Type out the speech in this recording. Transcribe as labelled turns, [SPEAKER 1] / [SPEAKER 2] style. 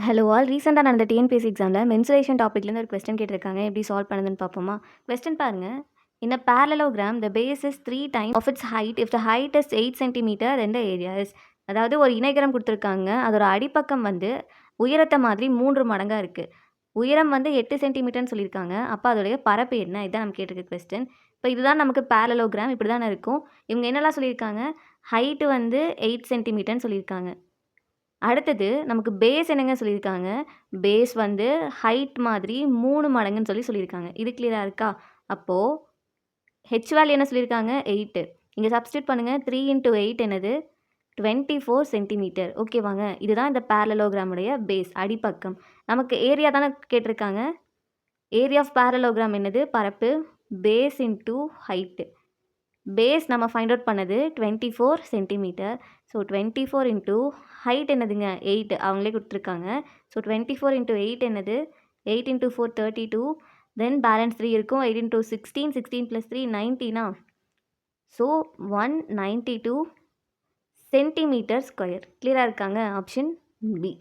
[SPEAKER 1] Hello all. ரீசெண்டாக நடந்த TNPSC எக்ஸாமில் மென்சுரேஷன் டாப்பிக்லேருந்து ஒரு கொஸ்டின் கேட்டிருக்காங்க. எப்படி சால்வ் பண்ணுதுன்னு பார்ப்போமா? கொஸ்டின் பாருங்கள். In a parallelogram, the base is 3 times of its height if the height is 8 centimeter then the area is. அதாவது ஒரு இணைகரம் கொடுத்துருக்காங்க. அதோட அடிப்பக்கம் வந்து உயரத்தை மாதிரி 3 மடங்காக இருக்குது. உயரம் வந்து 8 சென்டிமீட்டர்னு சொல்லியிருக்காங்க. அப்போ அதோடைய பரப்பு என்ன? இதுதான் நம்ம கேட்டிருக்க கொஸ்டின். இப்போ இதுதான் நமக்கு பேரலோகிராம். இப்படி தானே இருக்கும். இவங்க என்னெல்லாம் சொல்லியிருக்காங்க? ஹைட்டு வந்து 8 சென்டிமீட்டர்னு சொல்லியிருக்காங்க. அடுத்தது நமக்கு பேஸ் என்னங்க சொல்லியிருக்காங்க? பேஸ் வந்து ஹைட் மாதிரி 3 மடங்குன்னு சொல்லியிருக்காங்க. இது கிளியராக இருக்கா? அப்போது ஹெச் வேல்யூ என்ன சொல்லியிருக்காங்க? 8. இங்கே சப்ஸ்டியூட் பண்ணுங்கள். 3 × 8 என்னது? 24 சென்டிமீட்டர். ஓகேவாங்க? இதுதான் இந்த பேரலோகிராமுடைய பேஸ், அடிப்பக்கம். நமக்கு ஏரியா தானே கேட்டிருக்காங்க. ஏரியா ஆஃப் பேரலோகிராம் என்னது? பரப்பு. Base into height. பேஸ் நம்ம ஃபைண்ட் அவுட் பண்ணது 24 சென்டிமீட்டர். ஸோ 24 இன்ட்டு ஹைட் என்னதுங்க? 8. அவங்களே கொடுத்துருக்காங்க. ஸோ 24 × 8 என்னது? 8 × 4 32. தென் பேலன்ஸ் 3 இருக்கும். 8 × 16, 16 + 3 90. So 192 centimetre square. கிளியராக இருக்காங்க? Option B.